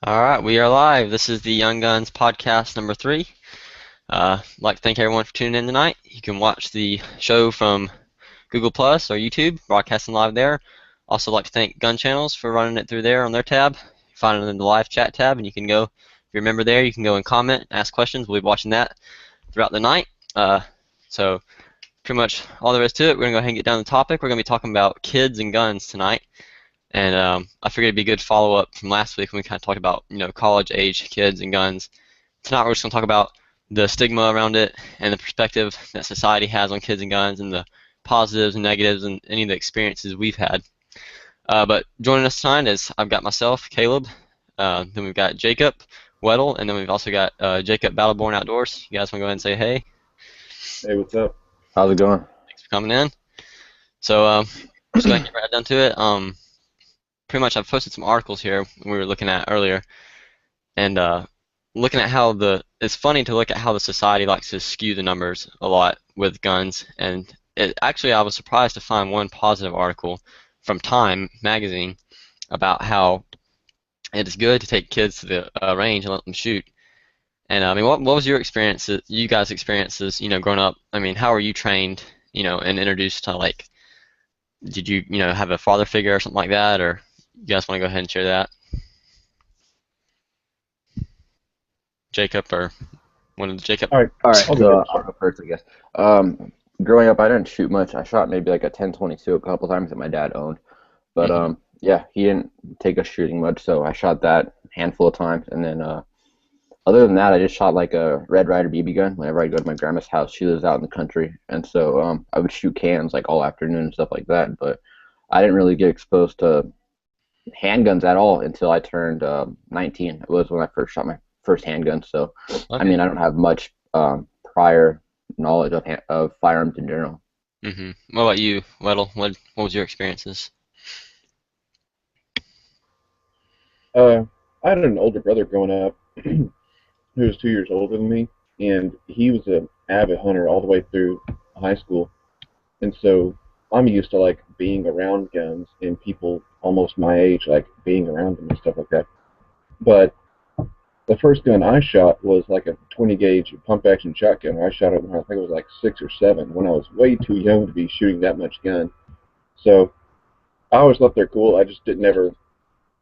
All right, we are live. This is the Young Guns podcast number three. I'd like to thank everyone for tuning in tonight. You can watch the show from Google Plus or YouTube, broadcasting live there. Also, like to thank Gun Channels for running it through there on their tab. You find it in the live chat tab, and you can go, if you're a member there, you can go and comment, ask questions. We'll be watching that throughout the night. So, pretty much all there is to it. We're going to go ahead and get down to the topic. We're going to be talking about kids and guns tonight. And I figured it'd be a good follow-up from last week when we kind of talked about, college-age kids and guns. Tonight we're just going to talk about the stigma around it and the perspective that society has on kids and guns and the positives and negatives and any of the experiences we've had. But joining us tonight is I've got myself, Caleb, then we've got Jacob, Weddle, and then we've also got Jacob Battleborn Outdoors. You guys want to go ahead and say hey? Hey, what's up? How's it going? Thanks for coming in. So just going to get right down to it. Pretty much I've posted some articles here we were looking at earlier, and looking at how it's funny to look at how the society likes to skew the numbers a lot with guns, and actually I was surprised to find one positive article from Time magazine about how it is good to take kids to the range and let them shoot. And I mean, what was your experiences, you guys' experiences, growing up? I mean, how were you trained, and introduced to, like, did you, have a father figure or something like that, or you guys want to go ahead and share that? Jacob or one of the Jacob? All right, All right, I'll so go I'll go first, I guess. Growing up, I didn't shoot much. I shot maybe like a 10-22 a couple times that my dad owned, but Hmm. yeah, he didn't take us shooting much, so I shot that a handful of times, and then other than that, I just shot like a Red Ryder BB gun whenever I go to my grandma's house. She lives out in the country, and so I would shoot cans like all afternoon and stuff like that. But I didn't really get exposed to handguns at all until I turned 19. It was when I first shot my first handgun. So, I Okay. mean, I don't have much prior knowledge of firearms in general. What about you, Weddle? What was your experiences? I had an older brother growing up who was 2 years older than me, and he was an avid hunter all the way through high school. And so I'm used to like being around guns and people almost my age, like being around them and stuff like that. But the first gun I shot was like a 20 gauge pump action shotgun. I shot it when I think it was like 6 or 7, when I was way too young to be shooting that much gun. So I always thought they're cool. I just didn't ever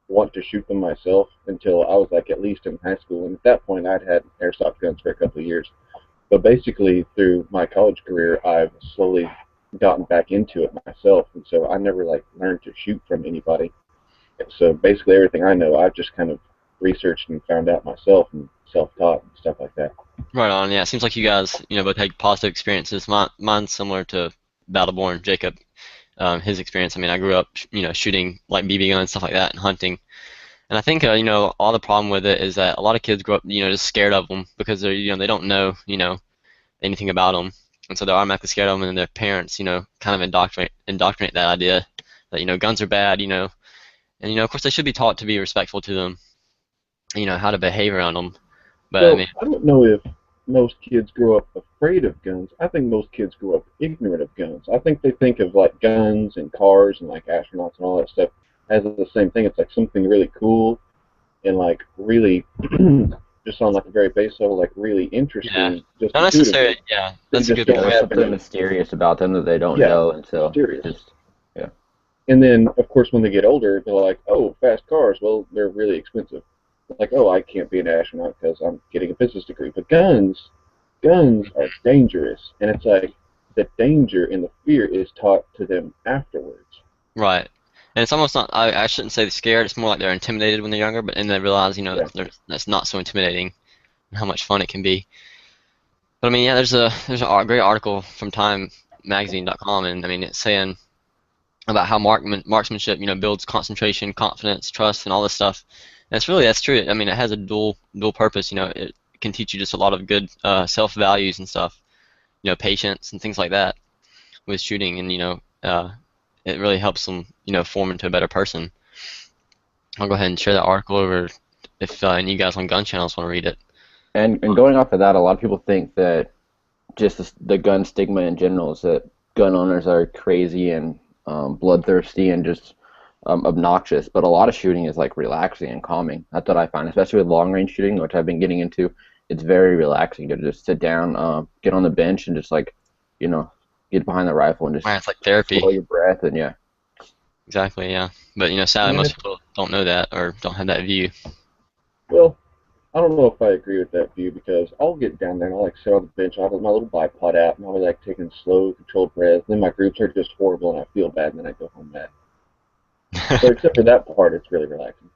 want to shoot them myself until I was like at least in high school. And at that point, I'd had airsoft guns for a couple of years. But basically, through my college career, I've slowly gotten back into it myself, and so I never like learned to shoot from anybody. And so basically, everything I know, I've just kind of researched and found out myself and self-taught and stuff like that. Right on. Yeah, it seems like you guys, both had positive experiences. Mine's similar to Battleborn, Jacob. His experience. I mean, I grew up, shooting like BB guns, stuff like that, and hunting. And I think, all the problem with it is that a lot of kids grow up, just scared of them because they're, they don't know, anything about them, and so they're automatically scared of them, and then their parents, kind of indoctrinate that idea that, guns are bad, and of course they should be taught to be respectful to them, how to behave around them. But I Well, mean, I don't know if most kids grow up afraid of guns. I think most kids grow up ignorant of guns. I think they think of like guns and cars and like astronauts and all that stuff as the same thing. It's like something really cool and like really just on like a very base level, like really yeah, interesting, just not necessarily. intuitively. Yeah, They that's a just good Yeah, don't there's point. have something any, mysterious about them that they don't yeah, know until mysterious. just yeah. And then of course when they get older, they're like, oh, fast cars. Well, they're really expensive. Like, oh, I can't be an astronaut because I'm getting a business degree. But guns are dangerous, and it's like the danger and the fear is taught to them afterwards. Right. And it's almost not, I shouldn't say they're scared, it's more like they're intimidated when they're younger, but then they realize, Yeah. that's not so intimidating and how much fun it can be. But I mean, yeah, there's a great article from TimeMagazine.com, and I mean, it's saying about how marksmanship, builds concentration, confidence, trust, and all this stuff. And that's true. I mean, it has a dual purpose. It can teach you just a lot of good self values and stuff. Patience and things like that with shooting, and it really helps them, form into a better person. I'll go ahead and share that article over if any of you guys on gun channels want to read it. And going off of that, a lot of people think that just the gun stigma in general is that gun owners are crazy and bloodthirsty and just obnoxious, but a lot of shooting is like relaxing and calming. That's what I find, especially with long range shooting, which I've been getting into. It's very relaxing to just sit down, get on the bench, and just like, you know, get behind the rifle and just Man, it's like therapy. slow your breath and yeah. Exactly, yeah. But sadly, Yeah, most people don't know that or don't have that view. well, I don't know if I agree with that view because I'll get down there and I'll like sit on the bench, I'll have my little bipod out and I'll be like taking slow, controlled breaths. Then my groups are just horrible and I feel bad and then I go home mad. But except for that part, it's really relaxing.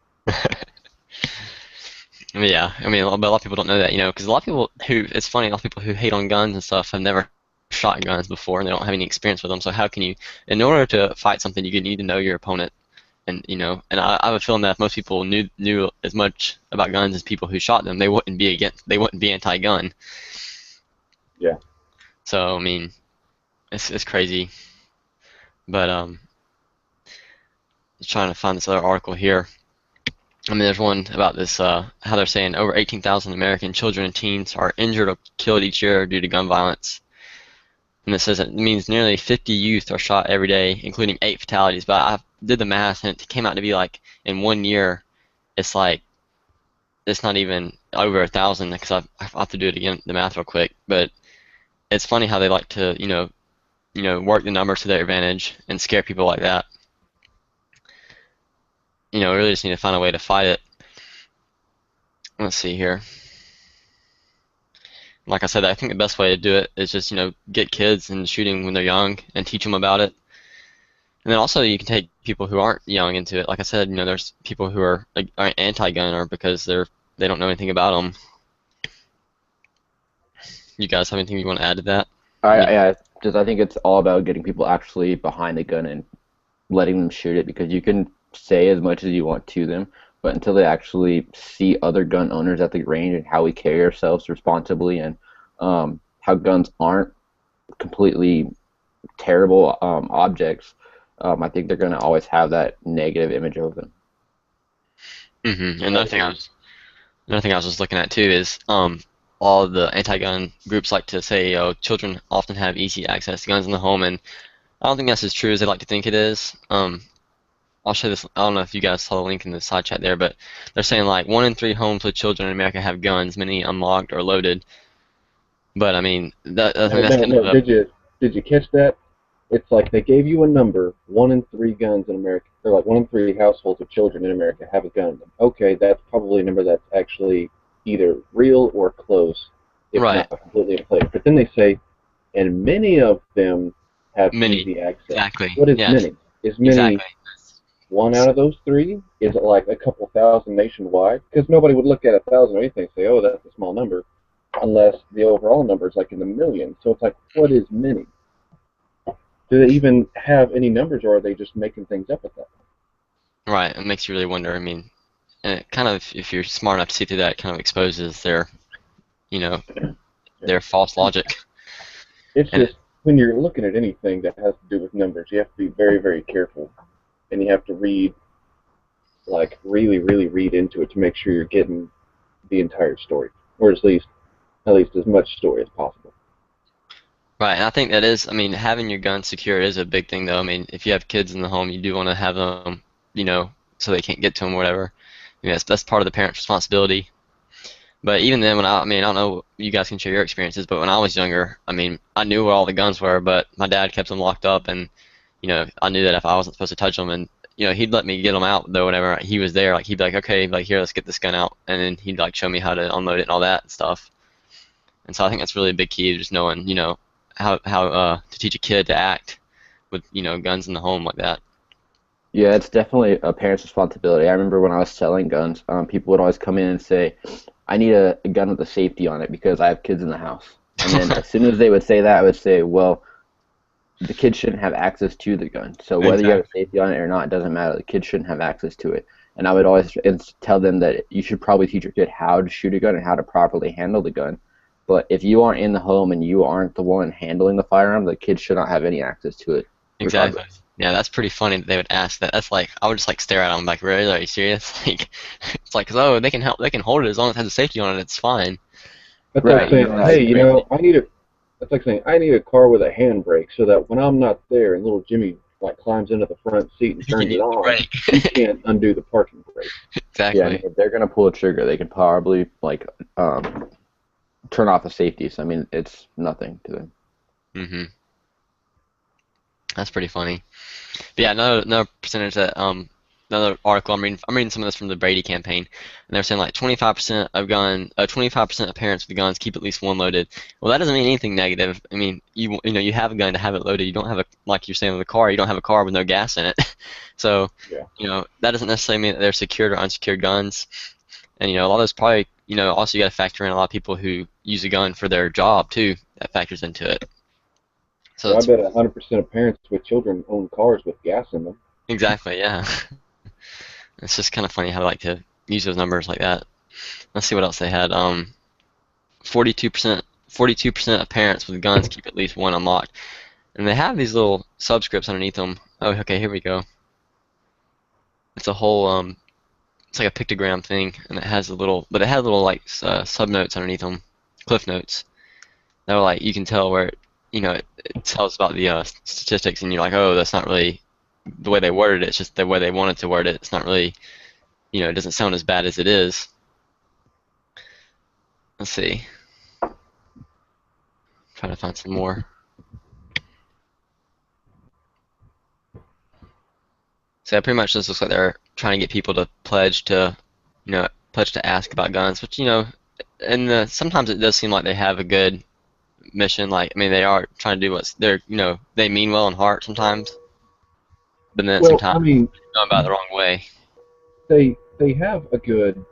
Yeah, but a lot of people don't know that, because a lot of people it's funny, a lot of people who hate on guns and stuff have never shot guns before and they don't have any experience with them. So how can you, in order to fight something, you need to know your opponent. And and I have a feeling that if most people knew as much about guns as people who shot them, they wouldn't be anti-gun. Yeah. So it's crazy. But just trying to find this other article here. There's one about this, how they're saying over 18,000 American children and teens are injured or killed each year due to gun violence. And it says it means nearly 50 youth are shot every day, including 8 fatalities. But I did the math, and it came out to be like, in 1 year, it's not even over 1,000, because I have to do it again, the math real quick. But it's funny how they like to, work the numbers to their advantage and scare people like that. We really just need to find a way to fight it. Let's see here. Like I said, I think the best way to do it is just, get kids into shooting when they're young and teach them about it. And then also you can take people who aren't young into it. Like I said, there's people who are anti-gun or because they don't know anything about them. You guys have anything you want to add to that? I think it's all about getting people actually behind the gun and letting them shoot it, because you can say as much as you want to them, but until they actually see other gun owners at the range and how we carry ourselves responsibly and how guns aren't completely terrible objects, I think they're going to always have that negative image of them. And another thing I was just looking at too is all of the anti-gun groups like to say, children often have easy access to guns in the home, and I don't think that's as true as they like to think it is. I'll show this. I don't know if you guys saw the link in the side chat there, but they're saying like 1 in 3 homes with children in America have guns, many unlocked or loaded. But I think that's kind of Did you catch that? It's like they gave you a number, 1 in 3 guns in America. They're like 1 in 3 households with children in America have a gun. Okay, that's probably a number that's actually either real or close, if right. not completely in place. But then they say, and many of them have many. easy access. Exactly. What is yes. many? Is many exactly. 1 out of those 3? Is it like a couple thousand nationwide? Because nobody would look at 1,000 or anything and say, oh, that's a small number, unless the overall number is like in the millions. So it's like, what is many? Do they even have any numbers, or are they just making things up at that point? Right. It makes you really wonder. And it kind of, if you're smart enough to see through that, it kind of exposes their false logic. It's just, when you're looking at anything that has to do with numbers, you have to be very, very careful. And you have to read, like, really, really read into it to make sure you're getting the entire story, or at least as much story as possible. Right, and I think that is, having your gun secured is a big thing, though. If you have kids in the home, you do want to have them, so they can't get to them or whatever. That's part of the parent's responsibility. But even then, when I don't know, you guys can share your experiences, but when I was younger, I knew where all the guns were, but my dad kept them locked up, and I knew that if I wasn't supposed to touch them, and he'd let me get them out though whenever he was there. Like he'd be like, okay, like here, let's get this gun out, and then he'd like show me how to unload it and all that stuff. And so I think that's really a big key, just knowing how to teach a kid to act with guns in the home like that. Yeah, it's definitely a parent's responsibility. I remember when I was selling guns, people would always come in and say, I need a gun with a safety on it because I have kids in the house. And then as soon as they would say that, I would say, well, the kid shouldn't have access to the gun. So whether you have a safety on it or not, it doesn't matter. The kid shouldn't have access to it. And I would always tell them that you should probably teach your kid how to shoot a gun and how to properly handle the gun. But if you aren't in the home and you aren't the one handling the firearm, the kid should not have any access to it. Exactly. Yeah, that's pretty funny that they would ask that. That's like, I would just like stare at them like, really? Are you serious? Like, it's like, oh, they can hold it as long as it has a safety on it. It's fine. That's like saying, hey, That's like saying I need a car with a handbrake so that when I'm not there and little Jimmy like climbs into the front seat and You turns can it use the on, brake. you can't undo the parking brake. Yeah, I mean, Exactly. if they're gonna pull a trigger, they can probably like turn off the safety. So I mean, it's nothing to them. Mhm. That's pretty funny. But yeah, another percentage that another article I'm reading some of this from the Brady campaign, and they're saying like 25% of parents with guns keep at least one loaded. Well, that doesn't mean anything negative. I mean, you have a gun to have it loaded. You don't have a, like you're saying with a car, you don't have a car with no gas in it. So, Yeah. that doesn't necessarily mean that they're secured or unsecured guns. And a lot of those probably, also you got to factor in a lot of people who use a gun for their job too. That factors into it. So Well, I it's bet 100% of parents with children own cars with gas in them. exactly, yeah. It's just kind of funny how they like to use those numbers like that. Let's see what else they had. 42% of parents with guns keep at least one unlocked, and they have these little subscripts underneath them. Oh, okay, here we go. It's a whole it's like a pictogram thing, and but it had little like sub notes underneath them, cliff notes. That were like you can tell where it tells about the statistics, and you're like, oh, that's not really the way they worded it. It's just the way they wanted to word it. It's not really, it doesn't sound as bad as it is. Let's see. Trying to find some more. So yeah, pretty much this looks like they're trying to get people to pledge to ask about guns, which and sometimes it does seem like they have a good mission. Like, I mean, they are trying to do what's they mean well in heart sometimes, but then at the same Well, time I mean, they're going about it the wrong way. they have a good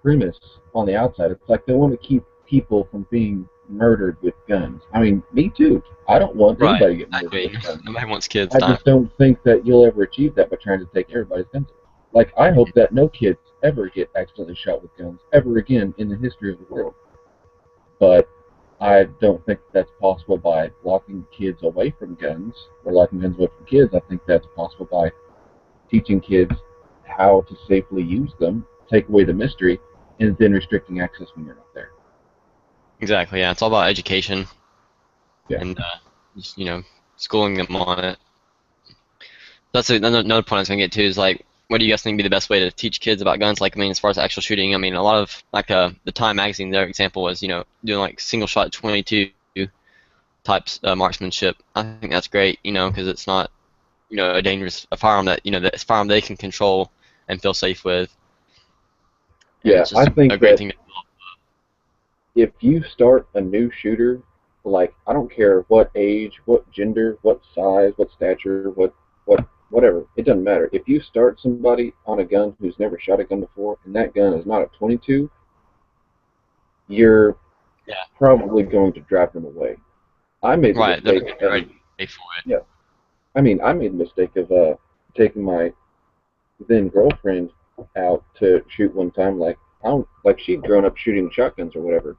premise on the outside. It's like they want to keep people from being murdered with guns. I mean, me too. I don't want Right. anybody getting murdered Exactly. with guns. Nobody wants kids I dying. just don't think that you'll ever achieve that by trying to take everybody's guns away. Like, I hope that no kids ever get accidentally shot with guns ever again in the history of the world. But I don't think that's possible by locking kids away from guns or locking guns away from kids. I think that's possible by teaching kids how to safely use them, take away the mystery, and then restricting access when you're not there. Exactly. Yeah, it's all about education Yeah. and just schooling them on it. That's another point I was gonna get to is like, what do you guys think would be the best way to teach kids about guns? Like, I mean, as far as actual shooting, I mean, a lot of like the Time magazine, their example was doing like single shot 22 types marksmanship. I think that's great, because it's not a firearm that that's a firearm they can control and feel safe with. And Yeah, it's I just think a great that thing to if you start a new shooter, like, I don't care what age, what gender, what size, what stature, whatever, it doesn't matter. If you start somebody on a gun who's never shot a gun before, and that gun is not a 22, you're Yeah. probably going to drive them away. I made the right. They're not mistake gonna be of, ready to pay for it. yeah, I mean, I made the mistake of taking my then girlfriend out to shoot one time. Like, I don't, like, she'd grown up shooting shotguns or whatever.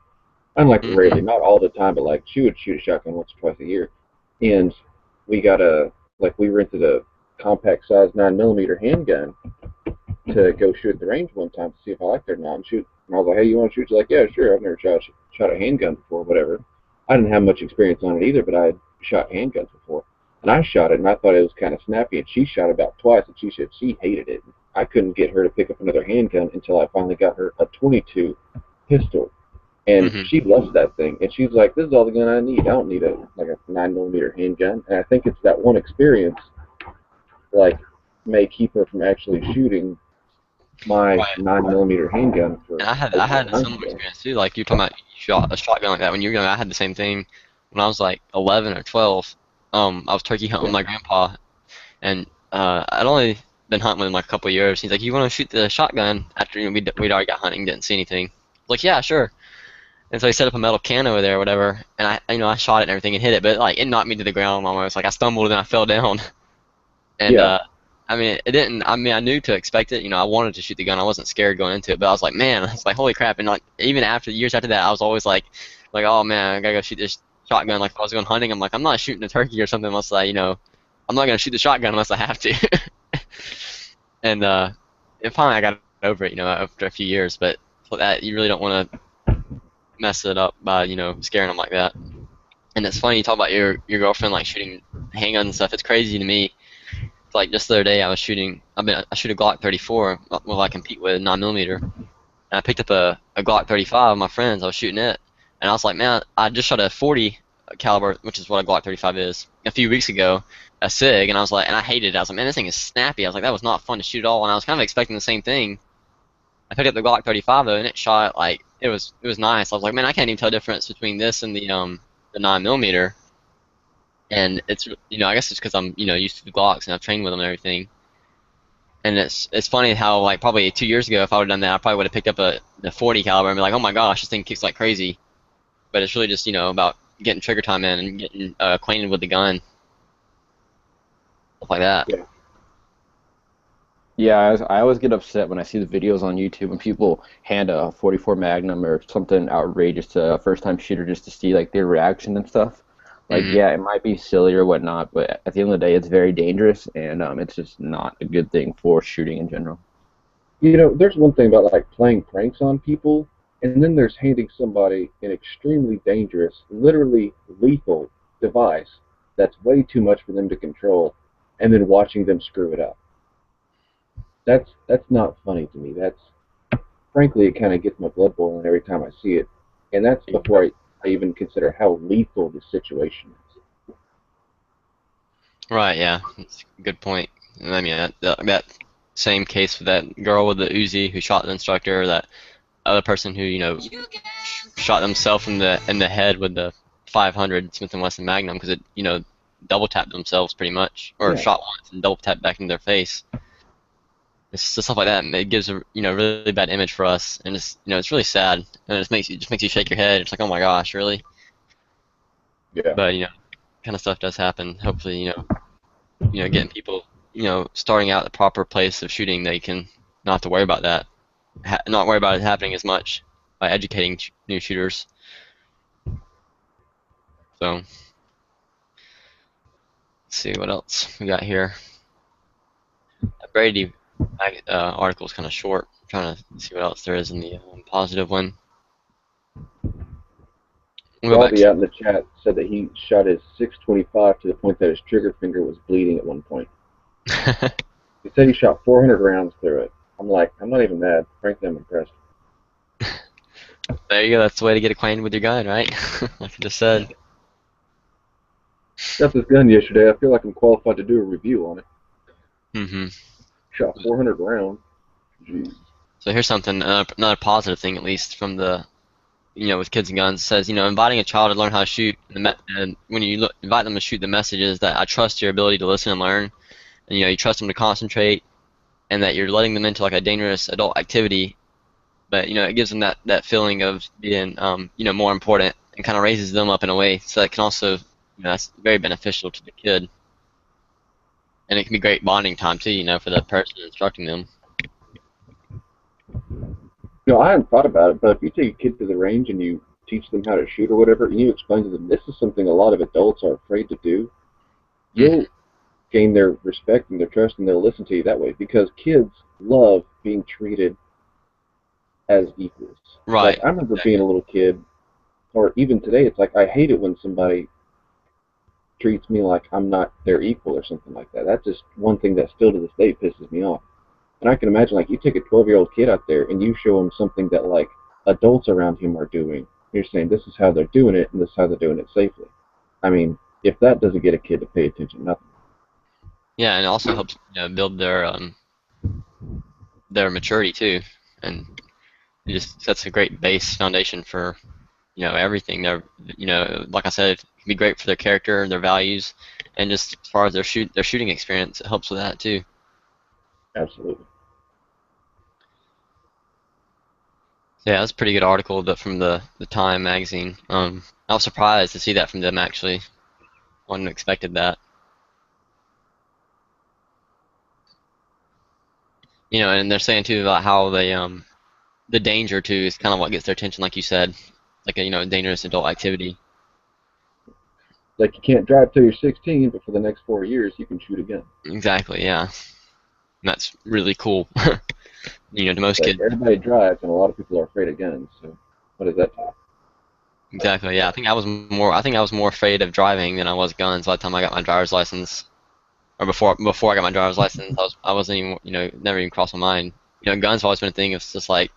Unlike Hmm. rarely, not all the time, but like she would shoot a shotgun once or twice a year. And we rented a compact size 9mm handgun to go shoot at the range one time to see if I liked it or not. And I was like, hey, you want to shoot? She's like, yeah, sure. I've never shot a handgun before, whatever. I didn't have much experience on it either, but I had shot handguns before. And I shot it, and I thought it was kind of snappy. And she shot about twice, and she said she hated it. I couldn't get her to pick up another handgun until I finally got her a 22 pistol. And Hmm. she loves that thing. And she's like, this is all the gun I need. I don't need a 9mm handgun. And I think it's that one experience, like, may keep her from actually shooting my Right. 9mm handgun for And I over a had a month similar ago. experience too. Like you're talking about, you shot a shotgun like that when you were young. I had the same thing when I was like 11 or 12. I was turkey hunting Yeah. with my grandpa, and I'd only been hunting with him like a couple of years. He's like, "You want to shoot the shotgun?" After we'd already got hunting, didn't see anything. Like, yeah, sure. And so he set up a metal can over there or whatever, and I shot it and everything and hit it, but like it knocked me to the ground almost. Like I stumbled and I fell down. And Yeah. I mean, it didn't. I mean, I knew to expect it. I wanted to shoot the gun. I wasn't scared going into it, but I was like, man, I was like, holy crap! And like even after years after that, I was always like, oh man, I gotta go shoot this shotgun. Like if I was going hunting, I'm like, I'm not shooting a turkey or something unless I'm not gonna shoot the shotgun unless I have to. And finally I got over it, after a few years. But for that, you really don't want to mess it up by scaring them like that. And it's funny you talk about your girlfriend like shooting handguns and stuff. It's crazy to me Like just the other day, I shoot a Glock 34. Well, I compete with 9mm. And I picked up a Glock 35 with my friends. I was shooting it, and I was like, man, I just shot a 40 caliber, which is what a Glock 35 is, a few weeks ago, a SIG, and I was like, and I hated it. I was like, man, this thing is snappy. I was like, that was not fun to shoot at all, and I was kind of expecting the same thing. I picked up the Glock 35 though, and it shot like it was nice. I was like, man, I can't even tell the difference between this and the 9mm. And it's I guess it's because I'm used to the Glocks and I've trained with them and everything. And it's funny how like probably 2 years ago if I would have done that I probably would have picked up the 40 caliber and be like, oh my gosh, this thing kicks like crazy. But it's really just about getting trigger time in and getting acquainted with the gun, stuff like that. Yeah. Yeah, I always get upset when I see the videos on YouTube and people hand a 44 Magnum or something outrageous to a first-time shooter just to see like their reaction and stuff. Like, Mhm. yeah, it might be silly or whatnot, but at the end of the day, it's very dangerous and it's just not a good thing for shooting in general. There's one thing about like playing pranks on people, and then there's handing somebody an extremely dangerous, literally lethal device that's way too much for them to control, and then watching them screw it up. That's not funny to me. That's frankly, it kind of gets my blood boiling every time I see it, and that's before I even consider how lethal the situation is. Right, yeah, that's a good point. And I mean that same case with that girl with the Uzi who shot the instructor, that other person who shot themselves in the head with the 500 Smith& Wesson Magnum because it double tapped themselves pretty much, or Yeah. shot once and double tapped back in their face. It's just stuff like that. And it gives a really bad image for us, and it's really sad, and it just makes you shake your head. It's like, oh my gosh, really? Yeah. But kind of stuff does happen. Hopefully, getting people starting out the proper place of shooting, they can not have to worry about that, not worry about it happening as much by educating new shooters. So let's see what else we got here. That Brady article is kind of short. I'm trying to see what else there is in the positive one. We'll go back Robbie out in the chat said that he shot his 625 to the point that his trigger finger was bleeding at one point. to. He said he shot 400 rounds through it. I'm like, I'm not even mad. Frankly, I'm impressed. There you go. That's the way to get acquainted with your gun, right? Like I just said. Got this gun yesterday. I feel like I'm qualified to do a review on it. hmm Shot 400 rounds. Jeez. So here's something, another positive thing at least from the, with kids and guns. It says, inviting a child to learn how to shoot, and when you invite them to shoot, the message is that I trust your ability to listen and learn, and you trust them to concentrate, and that you're letting them into like a dangerous adult activity, but it gives them that feeling of being, more important, and kind of raises them up in a way. So that can also, that's very beneficial to the kid, and it can be great bonding time too, for the person instructing them. I hadn't thought about it, but if you take a kid to the range and you teach them how to shoot or whatever, and you explain to them this is something a lot of adults are afraid to do, you'll gain their respect and their trust, and they'll listen to you that way, because kids love being treated as equals. Right. Like, I remember being a little kid, or even today, it's like I hate it when somebody treats me like I'm not their equal or something like that. That's just one thing that still to this day pisses me off. And I can imagine, like, you take a 12-year-old kid out there and you show him something that, like, adults around him are doing. You're saying this is how they're doing it and this is how they're doing it safely. I mean, if that doesn't get a kid to pay attention, nothing. Yeah, and it also helps build their maturity too, and it just sets a great base foundation for everything. They're like I said, it can be great for their character, their values, and just as far as their shooting experience, it helps with that too. Absolutely. Yeah, that's a pretty good article from the Time magazine. I was surprised to see that from them actually. I wouldn't have expected that. And they're saying too about how they the danger too is kind of what gets their attention, like you said, like a dangerous adult activity. Like, you can't drive till you're 16, but for the next 4 years, you can shoot a gun. Exactly, yeah. And that's really cool. To most Like, kids. everybody drives, and a lot of people are afraid of guns. So, what does that tell you? Exactly, yeah. I think I was more afraid of driving than I was guns by the time I got my driver's license. or before I got my driver's license, I wasn't even, never even crossed my mind. Guns have always been a thing. It's just like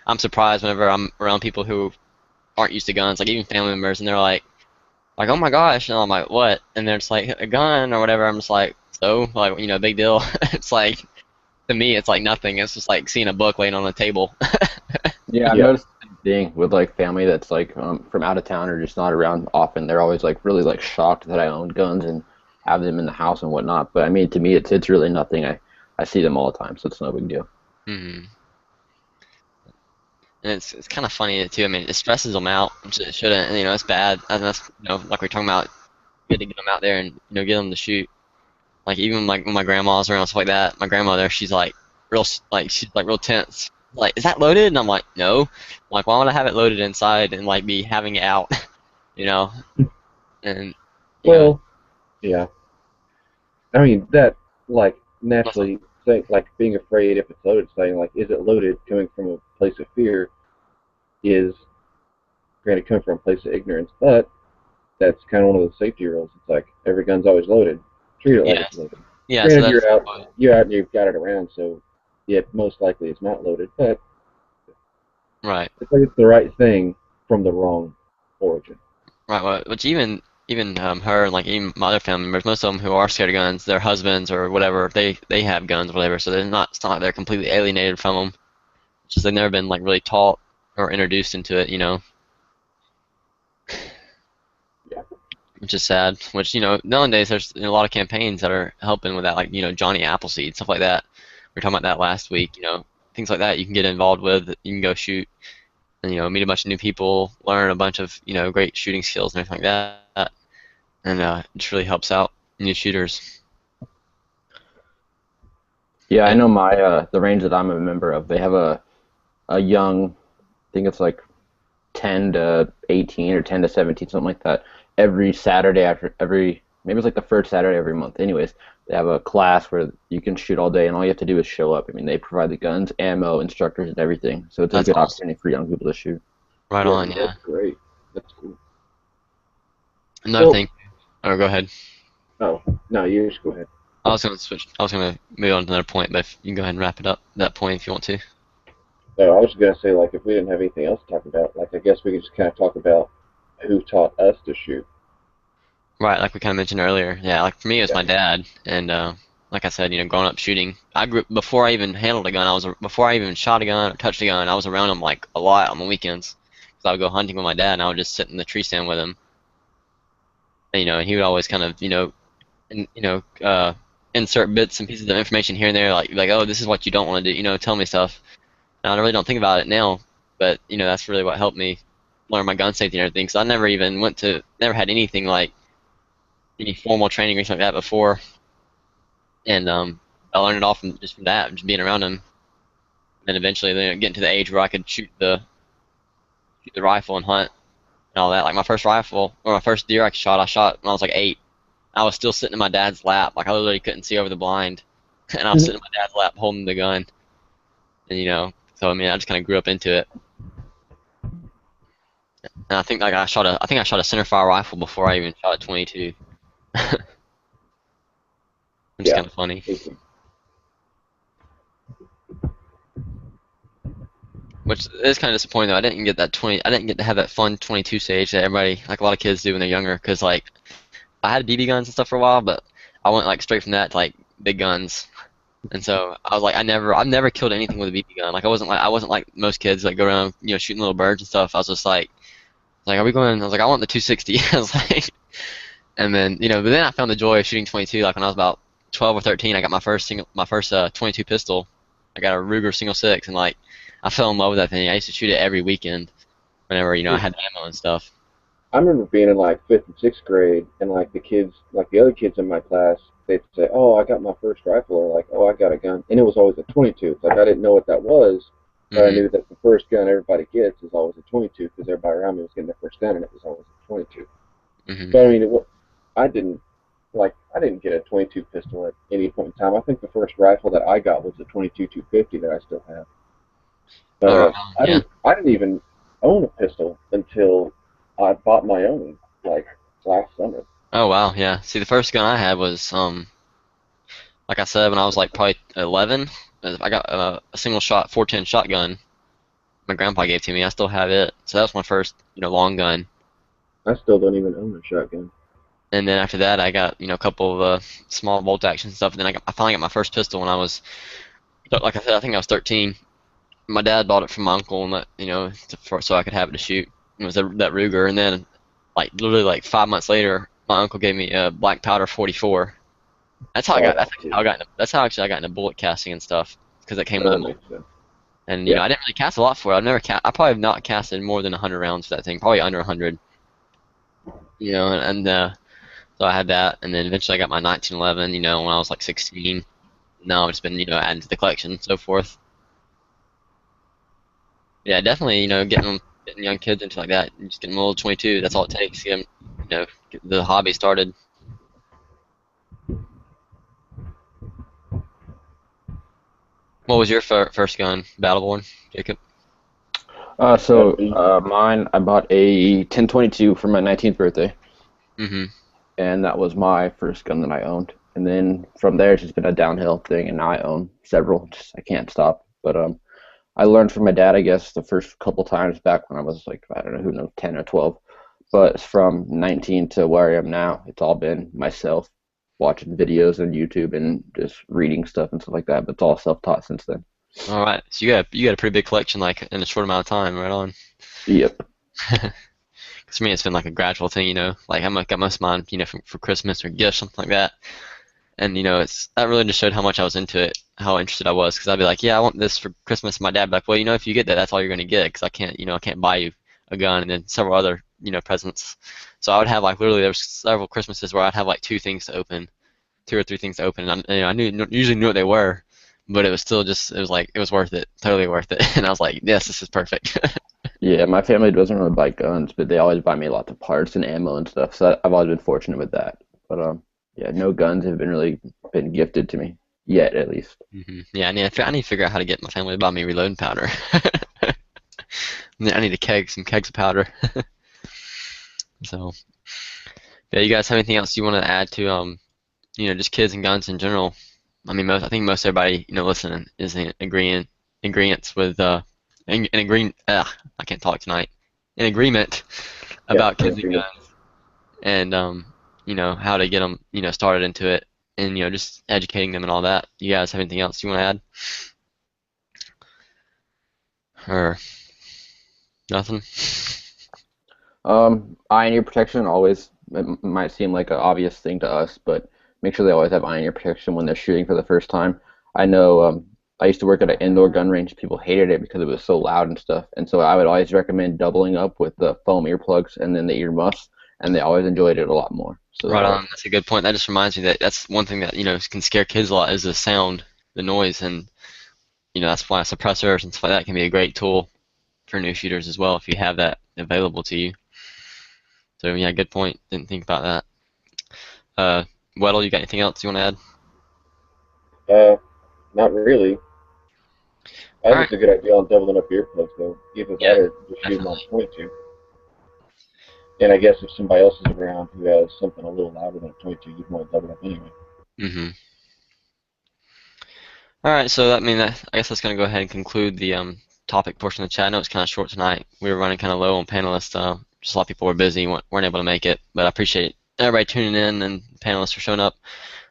I'm surprised whenever I'm around people who aren't used to guns, like even family members, and they're like, oh my gosh, and I'm like, what? And they're just like, a gun or whatever. I'm just like, so, like, big deal. It's like, to me, it's like nothing. It's just like seeing a book laying on the table. Yeah, I've Yeah. noticed the same thing with like family that's like from out of town or just not around often. They're always like really like shocked that I own guns and have them in the house and whatnot. But I mean, to me, it's really nothing. I see them all the time, so it's no big deal. Hmm. And it's kind of funny too. I mean, it stresses them out, which it shouldn't. And, it's bad. And that's, like we're talking about, good to get them out there and, get them to shoot. Like even like when my grandma's around stuff like that, my grandmother, she's like she's like real tense. Like, is that loaded? And I'm like, no. I'm like, why would I have it loaded inside and like be having it out? you know? And Well, yeah. I mean that like that's like, naturally saying like being afraid if it's loaded, saying like is it loaded, coming from a place of fear is granted coming from a place of ignorance, but that's kind of one of the safety rules. It's like every gun's always loaded. Treat it like yeah, it's loaded. yeah. So Granted, that's you're out and you've got it around, so yeah, most likely it's not loaded, but right, it's like it's the right thing from the wrong origin. right. Well, which even her and like even my other family members, most of them who are scared of guns, their husbands or whatever, they have guns or whatever. So they're not. It's not like they're completely alienated from them. It's just they've never been like really taught or introduced into it. Yeah. Which is sad. Which nowadays there's a lot of campaigns that are helping with that, like Johnny Appleseed, stuff like that. We were talking about that last week. Things like that you can get involved with. You can go shoot and meet a bunch of new people, learn a bunch of great shooting skills and everything like that, and it just really helps out new shooters. Yeah, I And know my the range that I'm a member of. They have a young, I think it's like 10 to 18 or 10 to 17, something like that. Every Saturday after every maybe it's like the first Saturday every month. Anyways, they have a class where you can shoot all day, and all you have to do is show up. I mean, they provide the guns, ammo, instructors, and everything. So it's a that's good awesome. opportunity for young people to shoot. Right Yeah, on. Yeah. that's great. That's cool. Another Well, thing. Oh, go ahead. oh no, you just go ahead. I was gonna switch. I was gonna move on to another point, but if you can go ahead and wrap it up that point if you want to. So I was gonna say like if we didn't have anything else to talk about, like I guess we could just kind of talk about who taught us to shoot. Right, like we kind of mentioned earlier. Yeah, like for me, it was Yeah. my dad, and like I said, growing up shooting, I grew before I even handled a gun. Before I even shot a gun or touched a gun, I was around him like a lot on the weekends. Because I would go hunting with my dad, and I would just sit in the tree stand with him, and and he would always kind of in, insert bits and pieces of information here and there, like oh, this is what you don't want to do, tell me stuff. And I really don't think about it now, but that's really what helped me learn my gun safety and everything. Because I never even never had anything like any formal training or anything like that before, and I learned it all from that, just being around him. And eventually, getting to the age where I could shoot the rifle and hunt and all that. Like my first rifle or my first deer I shot when I was like 8. I was still sitting in my dad's lap, like I literally couldn't see over the blind, and I was Mhm. sitting in my dad's lap holding the gun, and so I mean I just kind of grew up into it. And I think like I think I shot a centerfire rifle before I even shot a 22, which is Yeah. kind of funny. Which is kind of disappointing though. I didn't get to have that fun 22 stage that everybody, like a lot of kids do when they're younger. Cause like I had BB guns and stuff for a while, but I went like straight from that to like big guns. And so I was like, I've never killed anything with a BB gun. Like I wasn't like most kids like go around, shooting little birds and stuff. I was just like, are we going? I was like, I want the 260. I was like, and then but then I found the joy of shooting 22. Like when I was about 12 or 13, I got my first 22 pistol. I got a Ruger single six, and like I fell in love with that thing. I used to shoot it every weekend whenever I had ammo and stuff. I remember being in like fifth and sixth grade, and like the kids, like the other kids in my class, they'd say, "Oh, I got my first rifle," or like, "Oh, I got a gun," and it was always a 22. It's like I didn't know what that was, but I Hmm. knew that the first gun everybody gets is always a 22 because everybody around me was getting their first gun, and it was always a 22. Hmm. But I mean, I didn't I didn't get a 22 pistol at any point in time. I think the first rifle that I got was a 22 250 that I still have. But Oh, right. Yeah. I didn't even own a pistol until I bought my own like last summer. Oh, wow. Yeah. See, the first gun I had was like I said, when I was like probably 11, I got a single shot 410 shotgun. My grandpa gave to me. I still have it. So that was my first, long gun. I still don't even own a shotgun. And then after that, I got, a couple of small bolt action stuff. And then I finally got my first pistol when I was, like I said, I think I was 13. My dad bought it from my uncle and so I could have it to shoot. It was that Ruger. And then, like literally like 5 months later, my uncle gave me a black powder 44. That's how I got. That's how actually I got into bullet casting and stuff because it came with That them. makes sense. And Yeah. I didn't really cast a lot for it. I probably have not casted more than 100 rounds for that thing. Probably under 100. So I had that, and then eventually I got my 1911. When I was like 16. Now I've just been adding to the collection and so forth. Yeah, definitely. Getting young kids into like that, and just getting them a little 22. That's all it takes to get them, get the hobby started. What was your first gun, Battleborn, Jacob? Mine, I bought a 1022 for my 19th birthday, Mm-hmm. and that was my first gun that I owned. And then from there, it's just been a downhill thing, and now I own several. Just I can't stop. But I learned from my dad, I guess, the first couple times back when I was like, I don't know, who knows, 10 or 12. But from 19 to where I am now, it's all been myself watching videos on YouTube and just reading stuff and stuff like that. But it's all self-taught since then. All right, so you got a pretty big collection, like in a short amount of time, right on. Yep. Because for me, it's been like a gradual thing, Like I got most of mine, for Christmas or gifts, something like that. And that really just showed how much I was into it, how interested I was. Because I'd be like, yeah, I want this for Christmas. And my dad would be like, well, if you get that, that's all you're gonna get. Because I can't buy you a gun and then several other, presents. So I would have like literally there was several Christmases where I'd have like two or three things to open. And I usually knew what they were. But it was still it was worth it, totally worth it. And I was like, yes, this is perfect. Yeah, my family doesn't really buy guns, but they always buy me lots of parts and ammo and stuff. So I've always been fortunate with that. But yeah, no guns have been gifted to me yet, at least. Yeah, I need to figure out how to get my family to buy me reloading powder. I need some kegs of powder. So, yeah, you guys have anything else you want to add to just kids and guns in general? I mean, I think most everybody listening is in agreements with I can't talk tonight. In agreement about kids and guns, and how to get them started into it, and just educating them and all that. You guys have anything else you want to add, or nothing? Eye in ear protection always. It might seem like an obvious thing to us, but make sure they always have eye in ear protection when they're shooting for the first time. I know I used to work at an indoor gun range. People hated it because it was so loud and stuff, and so I would always recommend doubling up with the foam earplugs and then the ear muffs, and they always enjoyed it a lot more. So Right on. That's a good point. That just reminds me that's one thing that can scare kids a lot is the sound, the noise, and that's why suppressors and stuff like that can be a great tool for new shooters as well if you have that available to you. So yeah, good point. Didn't think about that. Weddle, you got anything else you want to add? Not really. I think it's a good idea on doubling up earplugs, though. Either that or just shoot them on 22. And I guess if somebody else is around who has something a little louder than a 22, you'd want to double up anyway. Mm-hmm. All right, so I guess that's going to go ahead and conclude the topic portion of the chat. I know it's kind of short tonight. We were running kind of low on panelists. Just a lot of people were busy, weren't able to make it. But I appreciate everybody tuning in and panelists for showing up.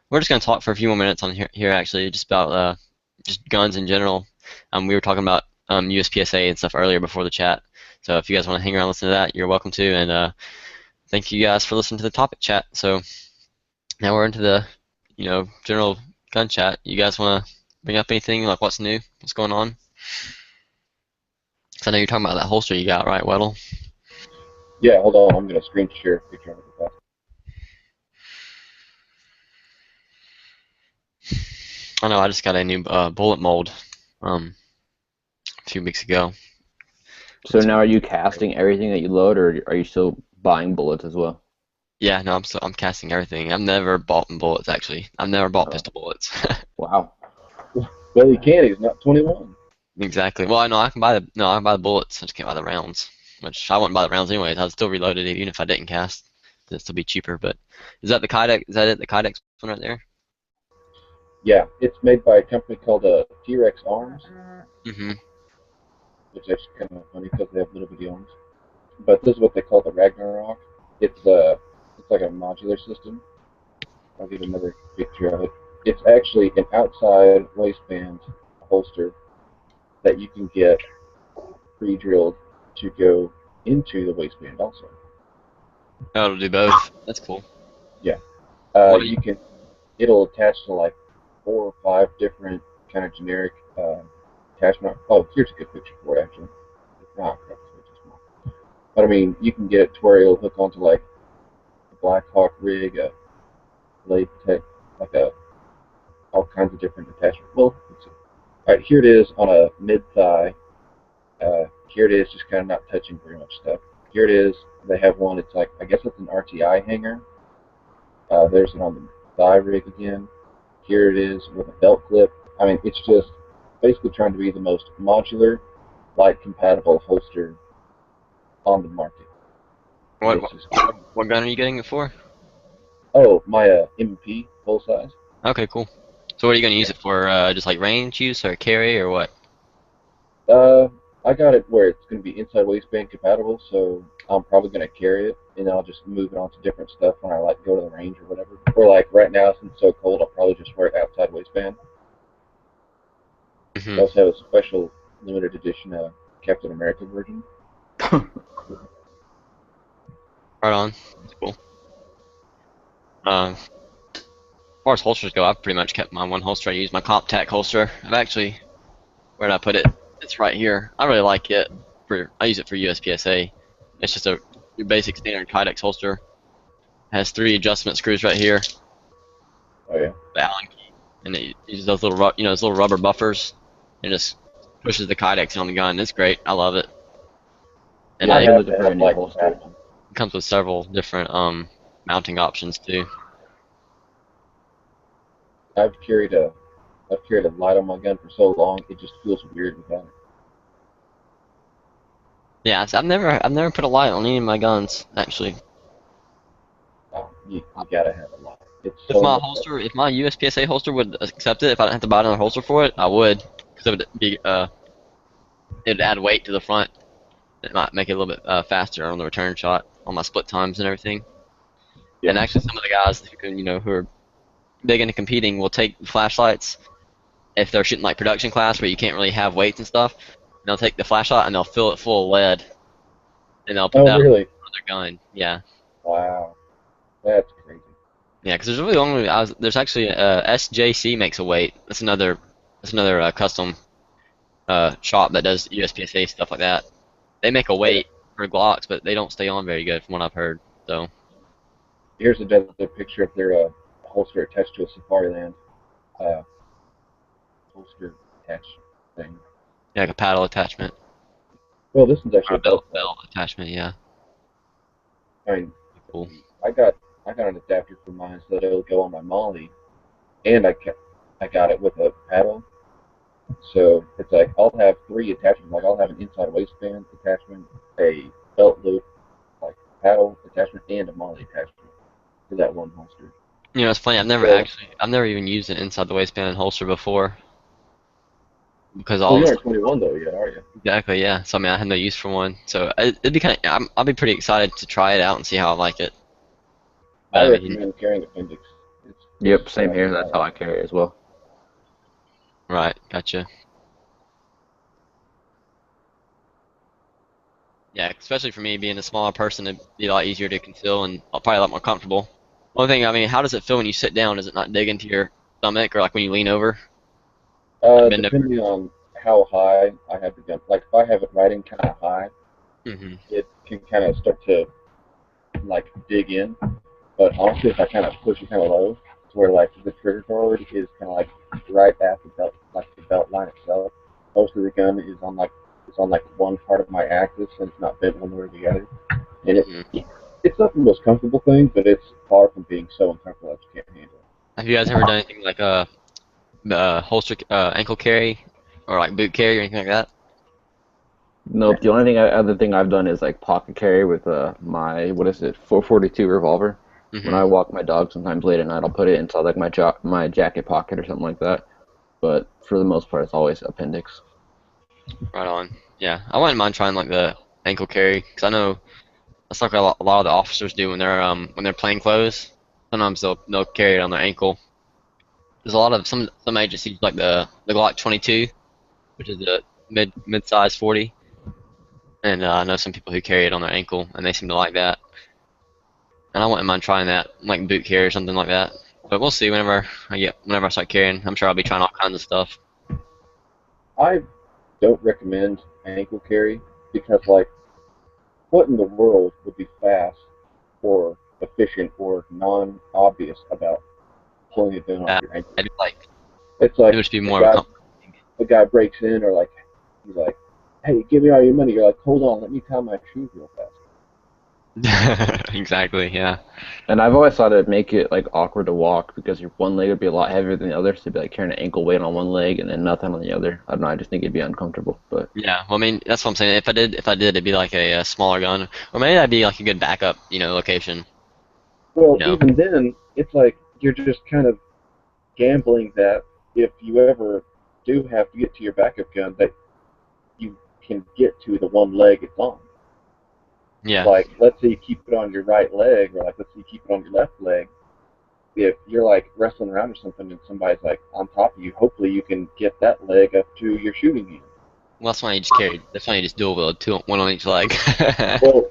We're just going to talk for a few more minutes on here actually, just about just guns in general. We were talking about USPSA and stuff earlier before the chat. So if you guys want to hang around and listen to that, you're welcome to. And thank you guys for listening to the topic chat. So now we're into the general gun chat. You guys want to bring up anything like what's new, what's going on? Because I know you're talking about that holster you got, right, Weddle? Yeah, hold on. I'm going to screen share a picture of it. I know I just got a new bullet mold a few weeks ago. So now are you casting everything that you load, or are you still buying bullets as well? Yeah, no, I'm casting everything. I've never bought bullets actually. I've never bought pistol bullets. Wow. Well, he can't. He's not 21. Exactly. Well, I know I can buy the bullets. I just can't buy the rounds. Which I wouldn't buy the rounds anyways. I'd still reload it even if I didn't cast. It'd still be cheaper. But is that the Kydex? Is that it? The Kydex one right there? Yeah, it's made by a company called T-Rex Arms, Mm-hmm. which is actually kind of funny because they have little bitty arms. But this is what they call the Ragnarok. It's like a modular system. I'll give another picture of it. It's actually an outside waistband holster that you can get pre-drilled to go into the waistband also. Oh, it'll do both. That's cool. Yeah. What do you, You can. It'll attach to like 4 or 5 different kind of generic attachment. Oh, here's a good picture for it actually. Ah, crap, it's too small. But I mean, you can get it to where it'll hook onto like a Black Hawk rig, a blade tech, like a all kinds of different attachments. Well, let's see. All right, here it is on a mid thigh. Here it is, just kind of not touching very much stuff. Here it is. They have one. It's like I guess it's an RTI hanger. There's it on the thigh rig again. Here it is with a belt clip. I mean, it's just basically trying to be the most modular, light compatible holster on the market. what, It's what just, what gun are you getting it for? oh, my MP full size. Okay, cool. So what are you gonna use it for? Just like range use or carry or what? Uh, I got it where it's going to be inside waistband compatible, so I'm probably going to carry it, and I'll just move it on to different stuff when I like go to the range or whatever. Or like right now, since it's so cold, I'll probably just wear it outside waistband. Mm-hmm. I also have a special limited edition Captain America version. Right on. That's cool. As far as holsters go, I've pretty much kept my one holster I use, my CompTac holster. I've actually, where did I put it? It's right here. I really like it. I use it for USPSA. It's just your basic standard Kydex holster. It has 3 adjustment screws right here, Oh yeah. the Allen key, and it uses those little, those little rubber buffers, and just pushes the Kydex on the gun. It's great. I love it. And Yeah, I it it have was a to brand have new like holster. comes with several different mounting options too. I've carried a I've carried a light on my gun for so long, it just feels weird without it. Yeah, I've never put a light on any of my guns actually. You gotta have a light. It's so much better. If my USPSA holster would accept it, if I didn't have to buy another holster for it, I would, because it would be it'd add weight to the front. It might make it a little bit faster on the return shot, on my split times and everything. Yeah. And actually, some of the guys who can, who are big into competing will take flashlights if they're shooting like production class where you can't really have weights and stuff. They'll take the flashlight and they'll fill it full of lead, and they'll put Oh that on really? their gun. Yeah. Wow. That's crazy. Yeah, because there's really only there's actually SJC makes a weight. That's another custom shop that does USPSA stuff like that. They make a weight for Glocks, but they don't stay on very good from what I've heard. So Here's another picture of their holster attached to a Safariland uh, holster attached thing. yeah, like a paddle attachment Well, this is or actually a a belt bag. belt attachment. Yeah, I mean, cool. I got I got an adapter for mine so that it'll go on my Molly, and I got it with a paddle. So it's like I'll have 3 attachments. Like I'll have an inside waistband attachment, a belt loop, like paddle attachment, and a Molly attachment to that one holster. It's funny. So, I've never even used an inside the waistband holster before because well, all you the aren't stuff. 21 though yet, are you? Exactly, yeah. So I mean, I had no use for one. So it'd be I'll be pretty excited to try it out and see how I like it. I But I mean, recommend carrying appendix. Yep, It's same here. That's how I carry it as well. right, gotcha. Yeah, especially for me being a smaller person, it'd be a lot easier to conceal and probably a lot more comfortable. One thing, I mean, how does it feel when you sit down? Does it not dig into your stomach or like when you lean over? Bend over? Depending on how high I have the gun. Like if I have it riding kind of high, Hmm. it can kind of start to like dig in. But honestly, if I kind of push it kind of low, to where like the trigger forward is kind of like right at the belt, like the belt line itself. Most of the gun is on like it's on like one part of my axis, and it's not bent one way or the other. And Hmm. it's not the most comfortable thing, but it's far from being so uncomfortable that you can't handle it. Have you guys ever done anything like a holster ankle carry or like boot carry or anything like that? Nope. The only other thing I've done is like pocket carry with my what is it, 442 revolver. When Hmm. I walk my dog sometimes late at night, I'll put it inside like my jacket pocket or something like that. But for the most part, it's always appendix. Right on. Yeah, I wouldn't mind trying like the ankle carry because I know that's like a lot of the officers do when they're plain clothes. Sometimes they'll carry it on their ankle. There's a lot of some agencies like the Glock 22, which is the mid-size 40, and I know some people who carry it on their ankle, and they seem to like that. And I wouldn't mind trying that, like boot carry or something like that. But we'll see whenever I start carrying. I'm sure I'll be trying all kinds of stuff. I don't recommend ankle carry because, like, what in the world would be fast or efficient or non-obvious about pulling a gun off Yeah, your ankle? it'd be like It's it like would just be a more of a guy, comfort. a guy breaks in, or like he's like, "Hey, give me all your money." You're like, "Hold on, let me tie my shoes real fast." Exactly. Yeah. And I've always thought it'd make it like awkward to walk because your one leg would be a lot heavier than the other, so you'd be like carrying an ankle weight on one leg and then nothing on the other. I don't know, I just think it'd be uncomfortable. But Yeah. Well, I mean, that's what I'm saying. If I did, it'd be like a smaller gun, or maybe that'd be like a good backup, location. Well, You know. even then, it's like you're just kind of gambling that if you ever do have to get to your backup gun, that you can get to the one leg it's on. Yeah. Like, let's say you keep it on your right leg, or like, let's say you keep it on your left leg. If you're like wrestling around or something, and somebody's like on top of you, hopefully you can get that leg up to your shooting hand. Well, that's why you just carry. That's why you just dual wield one on each leg. Well,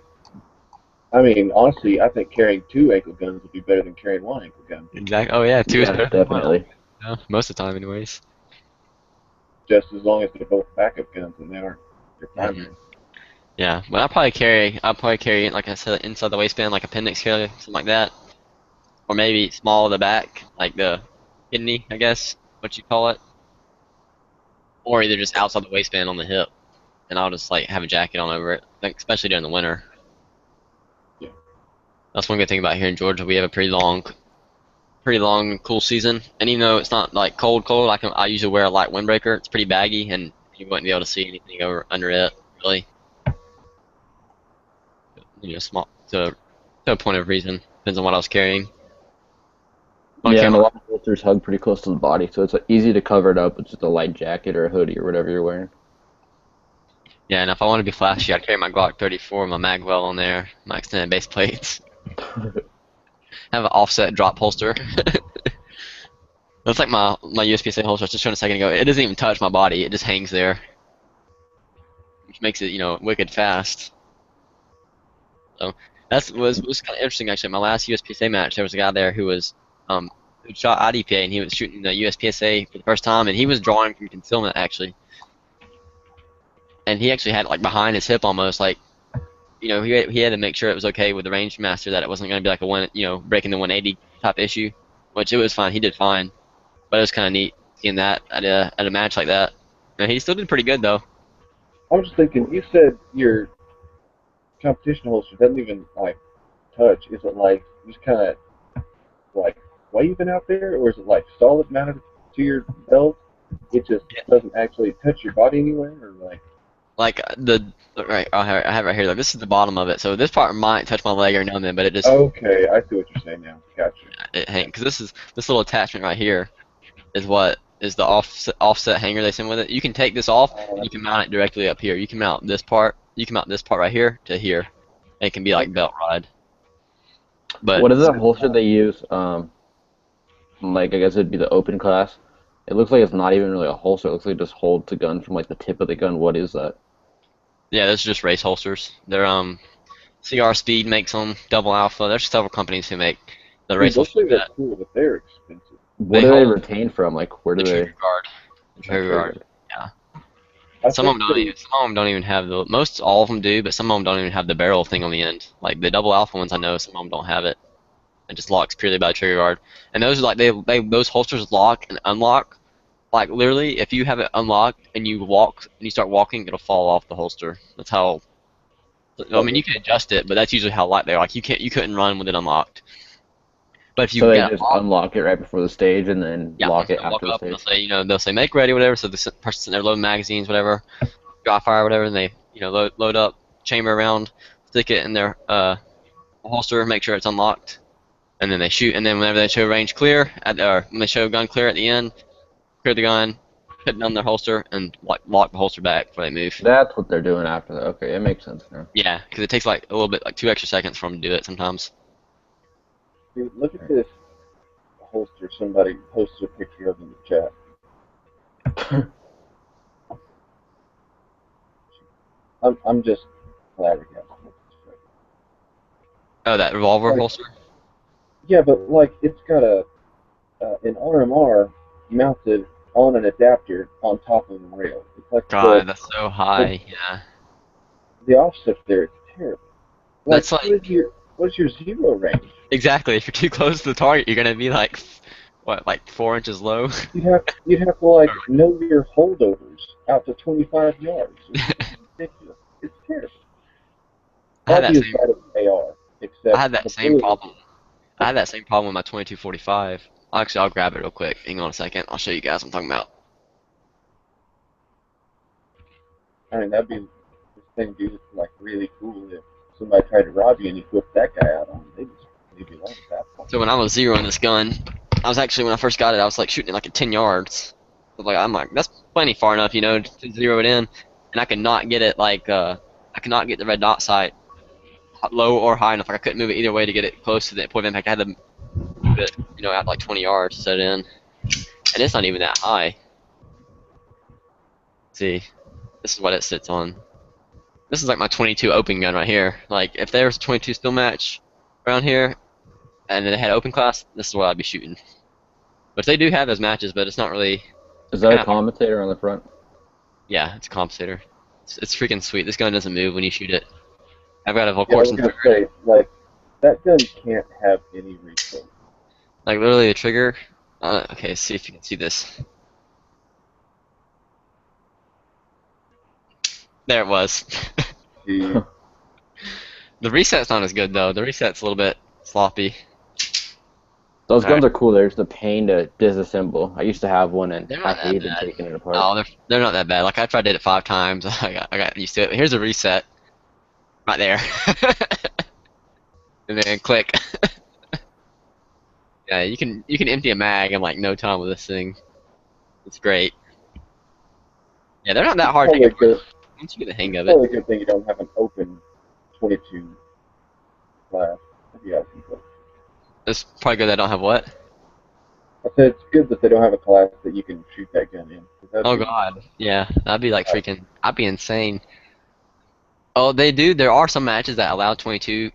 I mean, honestly, I think carrying two ankle guns would be better than carrying one ankle gun, Exactly. Oh yeah, two is yeah, better than one. definitely. Yeah, most of the time, anyways. just as long as they're both backup guns and they aren't your Hmm. primary. Yeah, but I'll probably carry it like I said inside the waistband, like appendix carry, something like that, or maybe small of the back, like the kidney, I guess, what you call it, or either just outside the waistband on the hip, and I'll just like have a jacket on over it, like especially during the winter. Yeah. That's one good thing about here in Georgia. We have a pretty long, cool season, and even though it's not like cold, I usually wear a light windbreaker. It's pretty baggy, and you wouldn't be able to see anything over under it really. Small to a point of reason. Depends on what I was carrying. I Yeah, carry and a my lot of holsters hug pretty close to the body, so it's easy to cover it up with just a light jacket or a hoodie or whatever you're wearing. Yeah, and if I want to be flashy, I'd carry my Glock 34, my Magwell on there, my extended base plates. Have an offset drop holster. That's like my USPSA holster I was just showing a second ago. It doesn't even touch my body. It just hangs there, which makes it, wicked fast. So was kind of interesting actually. My last USPSA match, there was a guy there who shot IDPA and he was shooting the USPSA for the first time, and he was drawing from concealment actually, and he actually had it like behind his hip almost like. He had to make sure it was okay with the range master that it wasn't going to be like breaking the 180 type issue, which it was fine. He did fine, but it was kind of neat seeing that at a match like that. And he still did pretty good though. I was just thinking, you said your competition holster doesn't even like touch. Is it like just kind of like waving out there, or is it like solid mounted to your belt? It just doesn't actually touch your body anywhere, or like Like right, I have it right here. Like this is the bottom of it, so this part might touch my leg every now and then, but it just okay, I see what you're saying now. Gotcha. it hangs because this little attachment right here is what is the offset hanger they send with it. You can take this off and you can mount it directly up here. You can mount this part. You can mount this part right here to here. And it can be like Okay. belt ride. But What is that holster they use? Like I guess it'd be the open class. It looks like it's not even really a holster. It looks like it just holds the gun from like the tip of the gun. What is that? yeah, those are just race holsters. They're CR Speed makes them. Double Alpha. There's several companies who make the See, race those holsters things are that cool, but they're expensive. What they do they hold retain from? Like where the do they? trigger guard. The Oh, trigger guard. trigger. Yeah. I Some of think them don't they. even. Some of them don't even have the. Most all of them do, but some of them don't even have the barrel thing on the end. Like the double alpha ones, I know some of them don't have it. It just locks purely by trigger guard. And those are like those holsters lock and unlock. Like literally, if you have it unlocked and you walk and you start walking, it'll fall off the holster. That's how. I mean, you can adjust it, but that's usually how light they are. Like you couldn't run with it unlocked. But if So you they get it just locked, unlock it right before the stage and then yeah, lock it they'll walk after the up and stage. they'll say make ready, whatever. So the person's sitting there loading magazines, whatever, dry fire, whatever, and they load up chamber around, stick it in their holster, make sure it's unlocked, and then they shoot, and then whenever they show range clear, or when they show gun clear at the end, clear the gun, put down their holster, and lock the holster back before they move. That's what they're doing after that. Okay, it makes sense now. Yeah, because it takes like a little bit, like 2 extra seconds for them to do it sometimes. Dude, look at this holster somebody posted a picture of in the chat. I'm just flabbergasted. Oh, that revolver Like, holster? yeah, but like it's got an RMR mounted on an adapter on top of the rail. It's like God, that's so high. Yeah, the offset there is terrible. Like, that's like what is your zero range? exactly. If you're too close to the target, you're gonna be like, what, like 4 inches low? You'd have to like know your holdovers out to 25 yards. It's ridiculous. It's terrible. I had that Probably as same. bad as AR, except I had that the same bullet- problem. I had that same problem with my 2245. Actually, I'll grab it real quick. Hang on a second. I'll show you guys what I'm talking about. I mean, that'd be this thing, dude. It's like really cool if somebody tried to rob you and you whipped that guy out on them. They'd be like at that point. So when I was zeroing this gun, I was actually, when I first got it, I was like shooting it like at 10 yards. So like, I'm like, that's plenty far enough, you know, to zero it in. And I could not get it like, I could not get the red dot sight low or high enough. Like I couldn't move it either way to get it close to the point of impact. I had to move it, you know, at like 20 yards to set it in. And it's not even that high. See, this is what it sits on. This is like my 22 open gun right here. Like, if there was a 22 still match around here, and then they had open class, this is what I'd be shooting. But they do have those matches, but it's not really. Is that Yeah. a commentator on the front? Yeah, it's a compensator. It's freaking sweet. This gun doesn't move when you shoot it. I've got a Yeah, I was Volkorsen gonna trigger. say, like, that gun can't have any recoil. Like literally the trigger. Okay, let's see if you can see this. There it was. See, The reset's not as good though. The reset's a little bit sloppy. Those Alright. guns are cool. There's the pain to disassemble. I used to have one and They're I not that hated bad. taking it apart. No, they're not that bad. Like I did it 5 times. I got used to it. Here's a reset. Right there. And then click. Yeah, you can empty a mag in like no time with this thing. It's great. Yeah, they're not that hard to probably get apart good. once you get the hang of it. Probably a good thing you don't have an open 22 class. Yeah, It's probably good I don't have what? I said it's good that they don't have a class that you can shoot that gun in. 'Cause that'd Oh be- god. Yeah, that'd be like freaking. I'd be insane. Oh, they do. There are some matches that allow 22s.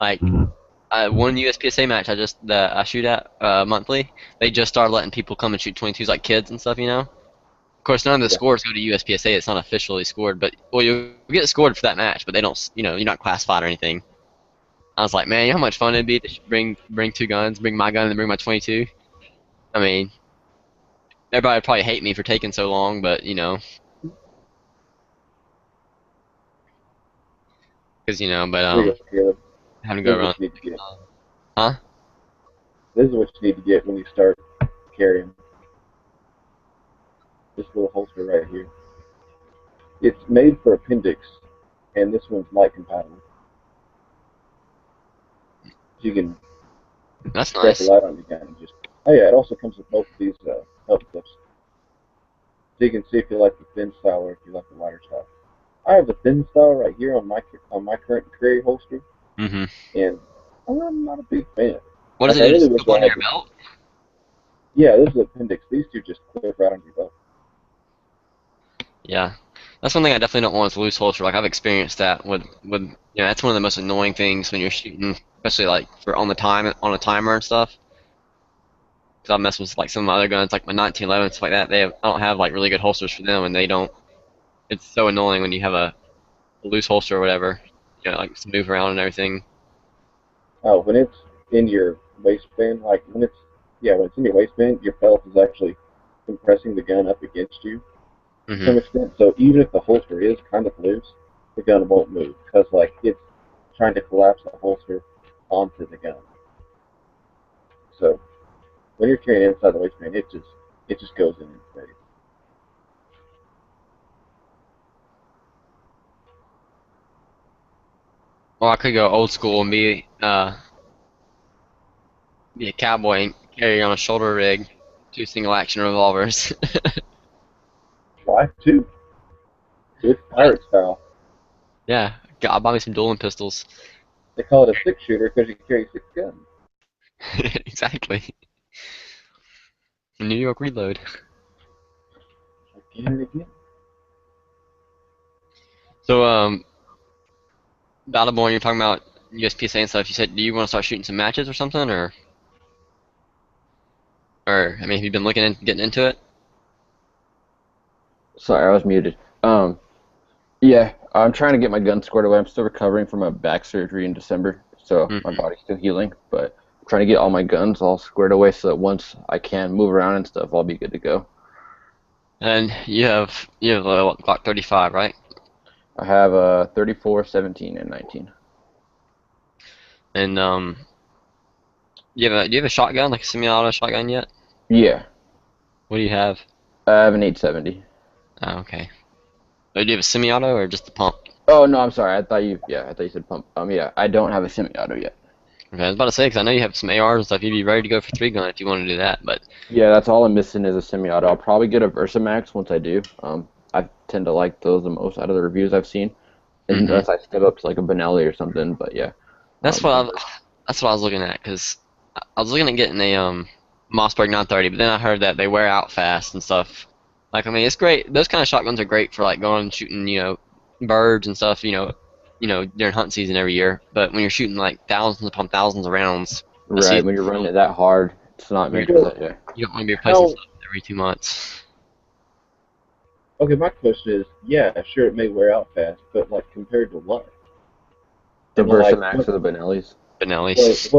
Like one USPSA match I shoot at monthly. They just started letting people come and shoot 22s like kids and stuff. You know. Of course, none of the Yeah. scores go to USPSA. It's not officially scored, but well, you get scored for that match, but they don't. You know, you're not classified or anything. I was like, man, you know how much fun it'd be to bring 2 guns, bring my gun and bring my 22. I mean, everybody would probably hate me for taking so long, but you know, because you know, but Here you go, Caleb. having to This go is around. what you need to get. Huh? This is what you need to get when you start carrying. This little holster right here. It's made for appendix, and this one's light compatible. You can That's strap nice. a light on your gun and just. Oh yeah, it also comes with both of these belt clips. So you can see if you like the thin style or if you like the lighter style. I have the thin style right here on my current carry holster, Mm-hmm. and I'm not a big fan. What is Like, it? I Just really wish clip I onto had your belt? Yeah, this is appendix. These two just clip right on your belt. Yeah, that's one thing I definitely don't want is loose holster. Like I've experienced that with you know that's one of the most annoying things when you're shooting, especially like for on a timer and stuff. Because I mess with like some of my other guns, like my 1911 and stuff like that. I don't have like really good holsters for them, and they don't. It's so annoying when you have a loose holster or whatever. You know, like to move around and everything. Oh, when it's in your waistband, like when it's in your waistband, your belt is actually compressing the gun up against you to Mm-hmm. some extent. So even if the holster is kind of loose, the gun won't move because like it's trying to collapse the holster onto the gun. So when you're carrying inside the waistband, it just goes in and stays. Or I could go old school and be be a cowboy and carry on a shoulder rig 2 single action revolvers. Try to. It's pirate style. Yeah, God, buy me some dueling pistols. They call it a 6-shooter because you carry 6 guns. Exactly. New York Reload. Again and again. So, Battleborn, you're talking about USPSA and stuff. You said, do you want to start shooting some matches or something, or I mean, have you been looking into getting into it? Sorry, I was muted. Yeah, I'm trying to get my gun squared away. I'm still recovering from a back surgery in December, so my Mhm. body's still healing. But I'm trying to get all my guns all squared away so that once I can move around and stuff, I'll be good to go. And you have what, Glock 35, right? I have 34, 17, and 19. And do you have a shotgun, like a semi-auto shotgun yet? Yeah, What do you have? I have an 870. Oh, okay. Do you have a semi-auto or just the pump? Oh no, I'm sorry. I thought you said pump. Yeah, I don't have a semi-auto yet. Okay, I was about to say because I know you have some ARs and stuff. You'd be ready to go for 3 gun if you want to do that. But Yeah, that's all I'm missing is a semi-auto. I'll probably get a Versamax once I do. I tend to like those the most out of the reviews I've seen, hmm unless I step up to like a Benelli or something. But yeah, that's um, what I that's what I was looking at because I was looking at getting a Mossberg 930, but then I heard that they wear out fast and stuff. Like I mean, it's great. Those kind of shotguns are great for like going and shooting, birds and stuff. During hunt season every year. But when you're shooting like thousands upon thousands of rounds a right season, when you're running it that hard, it's not you're, meant for that. Yeah. you don't want to be replacing How? stuff every 2 months. Okay, my question is, yeah, sure, it may wear out fast, but like compared to what? The And like, Versamax or the Benellis. Benellis,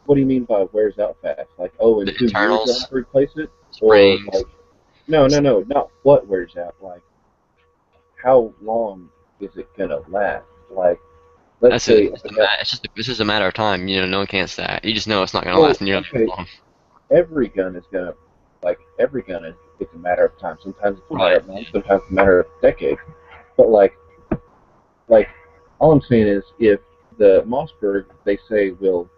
what do you mean by wears out fast? Like, oh, in the 2 years you'll internals, have to replace it, or springs. like, no, not what wears out. Like, how long is it gonna last? Like, let's That's it. say, It's just a ma- it's just a, it's just a matter of time. No one can't say that. You just know it's not gonna well, last nearly as okay, long. every gun is gonna, like, every gun is, it's a matter of time. Sometimes it's a matter Right. of months, sometimes it's a matter of decades. But like, all I'm saying is, if the Mossberg they say will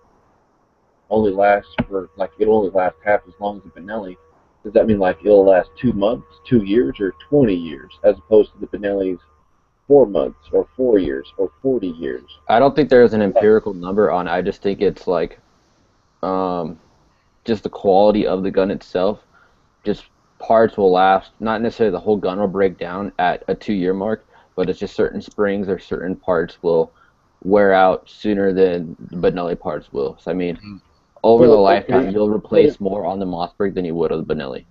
only last for like it'll only last half as long as the Benelli, does that mean like it'll last 2 months, 2 years, or 20 years, as opposed to the Benelli's 4 months or 4 years or 40 years? I don't think there's an Like, empirical number on it. I just think it's like um, just the quality of the gun itself. Just parts will last. Not necessarily the whole gun will break down at a 2 year mark, but it's just certain springs or certain parts will wear out sooner than the Benelli parts will. So I mean, over the well, lifetime, okay, you'll but replace more on the Mossberg than you would on the Benelli.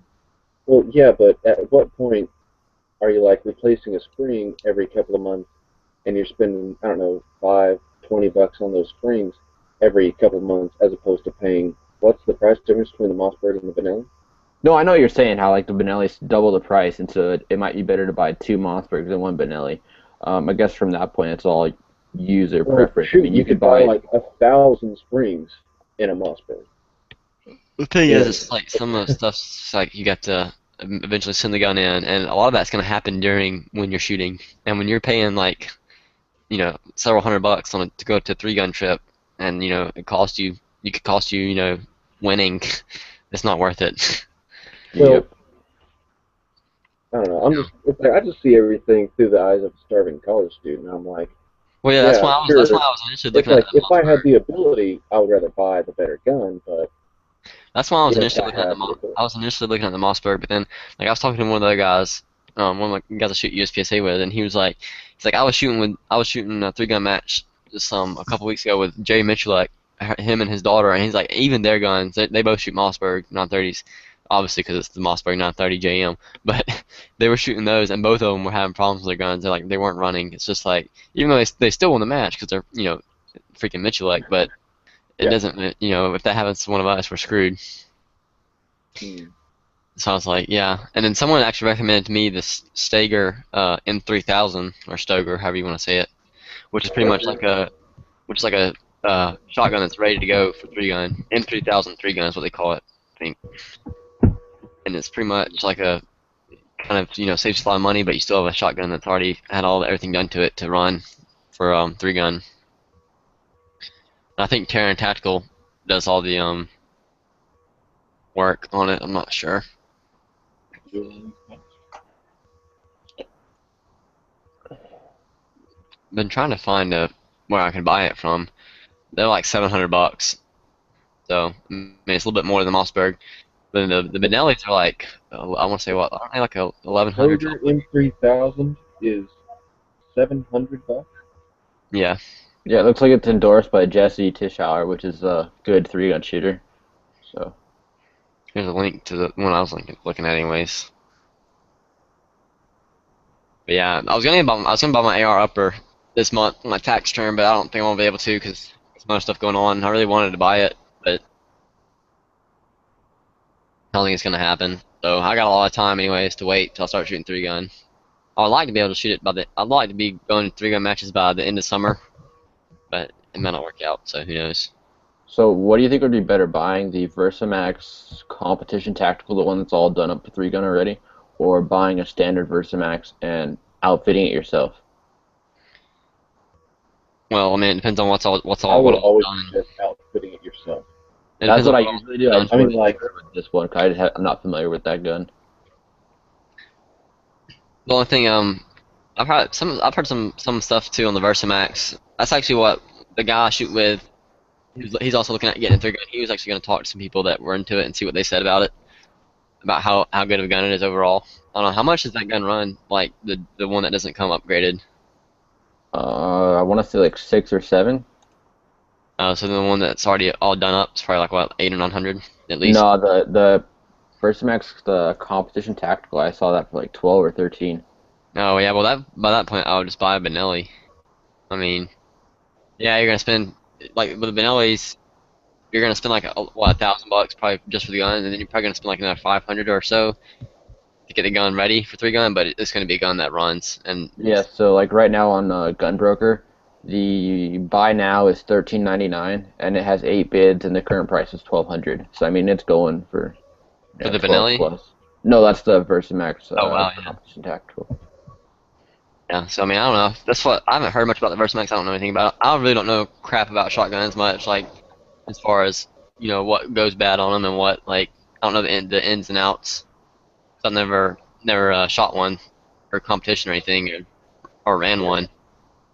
well, yeah, but at what point are you like replacing a spring every couple of months, and you're spending, I don't know, 5, 20 bucks on those springs every couple of months, as opposed to paying, what's the price difference between the Mossberg and the Benelli? No, I know what you're saying how like the Benelli's double the price, and so it might be better to buy two Mossbergs than one Benelli. I guess from that point, it's all user Well, preference. I shoot, mean, you you could could buy buy. like 1,000 springs in a Mossberg. The thing is, Yeah. it's like some of the stuff's like you got to eventually send the gun in, and a lot of that's gonna happen during when you're shooting, and when you're paying like several $100 to go to a 3 gun trip, and it could cost you winning. It's not worth it. Well, Yep. I don't know. It's like I just see everything through the eyes of a starving college student. I'm like, Well, yeah, yeah, that's why sure. I was initially It's looking at like the if I had Mossberg. the ability, I would rather buy the better gun. But That's why I was if initially I looking at have the ability, I was initially looking at the Mossberg, but then like I was talking to one of the other guys, one of my guys I shoot USPSA with, and he's like I was shooting a 3 gun match just a couple weeks ago with Jerry Mitchell, him and his daughter, and he's like even their guns they both shoot Mossberg 930s, obviously because it's the Mossberg 930 JM, but they were shooting those, and both of them were having problems with their guns. They weren't running. It's just like even though they still won the match because they're freaking Mitchell, but it yeah. doesn't if that happens to one of us, we're screwed. Hmm. So I was like, yeah. And then someone actually recommended to me this Stager M3000 or Stoger, however you want to say it, which is pretty much Okay. which is like a shotgun that's ready to go for 3 gun. M3000 3 gun is what they call it, I think. And it's pretty much like a kind of saves a lot of money, but you still have a shotgun that's already had everything done to it to run for 3 gun. And I think Terran Tactical does all the work on it. I'm not sure. Been trying to find where I can buy it from. They're like $700. So I mean, it's a little bit more than the Mossberg. But the Benellis are like I want to say what aren't they like a 1100? Stoeger M3000 is $700. Yeah. Yeah, it looks like it's endorsed by Jesse Tischauer, which is a good three-gun shooter. So, Here's a link to the one I was looking at anyways. But yeah, I was gonna buy my AR upper this month, my tax term, but I don't think I won't be able to because there's some other stuff going on. I really wanted to buy it, but I don't think it's gonna happen. So I got a lot of time anyways to wait till I start shooting 3-gun. I would like to be able to shoot it I'd like to be going to 3-gun matches by the end of summer, but it might not work out. So who knows? so what do you think would be better, buying the Versamax Competition Tactical, the one that's all done up to three-gun already, or buying a standard Versamax and outfitting it yourself? Well, I mean, it depends on I what would all always done. suggest outfitting it yourself. It That's depends what on I what all usually do. I done. just I mean, wasn't like, sure with this one, 'cause I'm not familiar with that gun. The only thing I've heard some stuff too on the Versamax. That's actually what the guy I shoot with. He's also looking at getting a 3-gun. He was actually going to talk to some people that were into it and see what they said about it, about how good of a gun it is overall. I don't know how much does that gun run, like the one that doesn't come upgraded. I want to say like 6 or 7. So the one that's already all done up is probably like what 8 or 900 at least. No, the Versamax, the Competition Tactical, I saw that for like 12 or 13. Oh yeah, well by that point I would just buy a Benelli. I mean, yeah, you're gonna spend like with the Benellis, you're gonna spend like $1,000 probably just for the gun, and then you're probably gonna spend like another 500 or so to get the gun ready for 3-gun. But it's gonna be a gun that runs, and Yeah, so like right now on Gunbroker, the buy now is $13.99, and it has 8 bids, and the current price is $1,200. So I mean, it's going for for the 12 Benelli, plus. No, that's the Versamax oh wow, yeah, Competition Tactical. yeah. So I mean, I don't know. That's what I haven't heard much about the Versamax. I don't know anything about it. I really don't know crap about shotguns much, like as far as what goes bad on them and what like I don't know the ins and outs. So I've never shot one for competition or anything or ran one.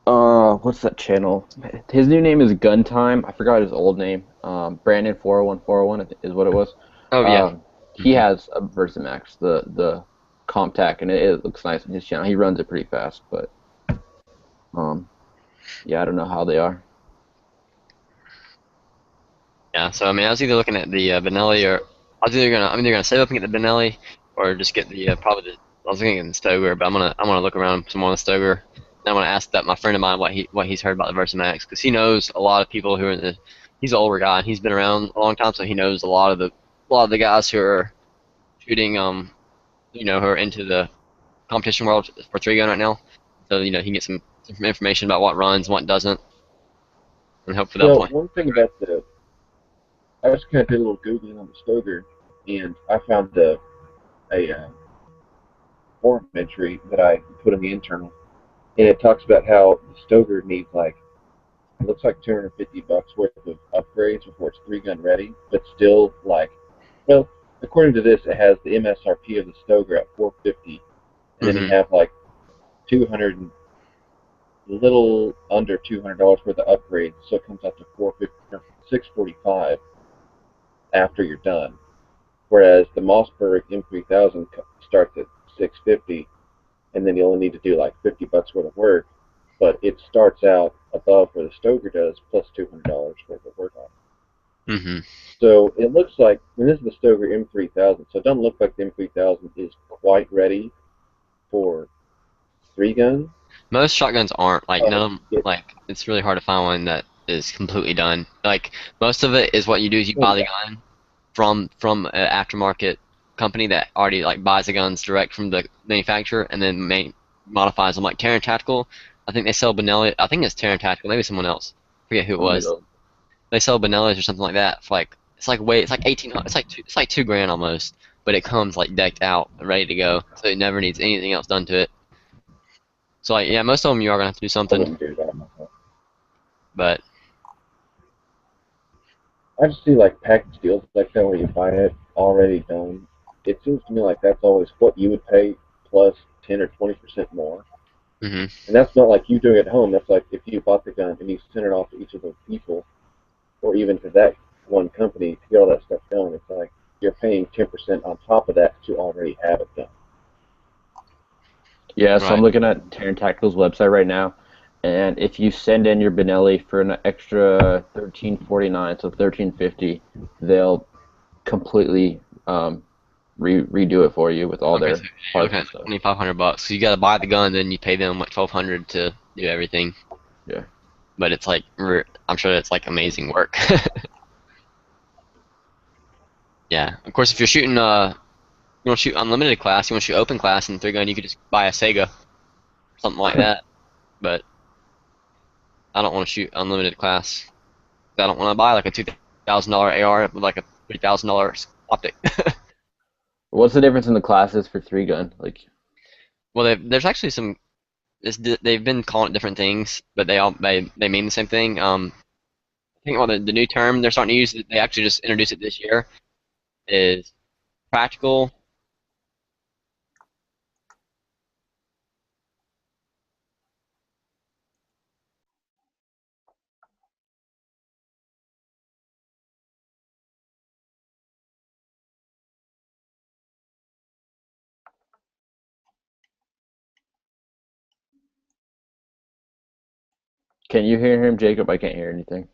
What's that channel? His new name is Gun Time. I forgot his old name. Brandon 401 is what it was. Oh yeah. He has a Versamax, the Comptac, and it looks nice on his channel. He runs it pretty fast, but yeah, I don't know how they are. Yeah, so I mean, I was either looking at the Benelli, or I'm either gonna save up and get the Benelli, or just get the probably the I was thinking the Stoeger, but I'm gonna look around some more on the Stoeger. And I'm gonna ask that my friend of mine what he's heard about the Versamax, because he knows a lot of people who are in the. He's an older guy and he's been around a long time, so he knows a lot of the guys who are shooting who are into the competition world for 3-gun right now. So he can get some information about what runs, what doesn't, and hope for that well, point. one thing about I just kind of did a little Googling on the Stoeger, and I found a forum entry that I put in the internal, and it talks about how the Stoeger needs it looks like $250 worth of upgrades before it's 3-gun ready, but still well, according to this, it has the MSRP of the Stoeger at $450, and then you have 200 and little under $200 worth of upgrades, so it comes out to $645 after you're done. Whereas the Mossberg M3000 starts at $650, and then you only need to do $50 worth of work, but it starts out above where the Stoeger does, plus $200 worth of work on it. Mm-hmm. So it looks like, and this is the Stoeger M3000, so it doesn't look like the M3000 is quite ready for 3-gun. Most shotguns aren't none of them. It's really hard to find one that is completely done. Most of it is what you do is you buy the gun from an aftermarket company that already buys the guns direct from the manufacturer and then modifies them. Like Terran Tactical, I think they sell Benelli. I think it's Terran Tactical, maybe someone else. I forget who it was. They sell Benellis or something like that for it's like 1800. It's like $2,000 almost, but it comes decked out, ready to go, so it never needs anything else done to it. So yeah, most of them you are gonna have to do I something, wouldn't do that myself. but I just see package deals like that where you buy it already done, it seems to me like that's always what you would pay plus 10 or 20% more. Hmm. And that's not like you doing it at home. That's like if you bought the gun and you sent it off to each of those people, or even to that one company to get all that stuff done. It's like you're paying 10% on top of that to already have it done. Yeah, so I'm Right. looking at Terran Tactical's website right now, and if you send in your Benelli for an extra 1349, so 1350, they'll completely redo it for you with all Okay, so their you're parts looking and at like stuff. 2,500 bucks. So you got to buy the gun, then you pay them like 1,200 to do everything. Yeah. But it's like I'm sure it's like amazing work. Yeah. Of course, if you're shooting you want to shoot unlimited class, you want to shoot open class in three gun, you could just buy a Sega or something like that. But I don't want to shoot unlimited class. I don't want to buy like a $2,000 AR with like a $3,000 optic. What's the difference in the classes for three gun? Like, Well, there's actually some. They've been calling it different things, but they mean the same thing. I think well, the new term they're starting to use, they actually just introduced it this year, is practical. can you hear him, Jacob? I can't hear anything.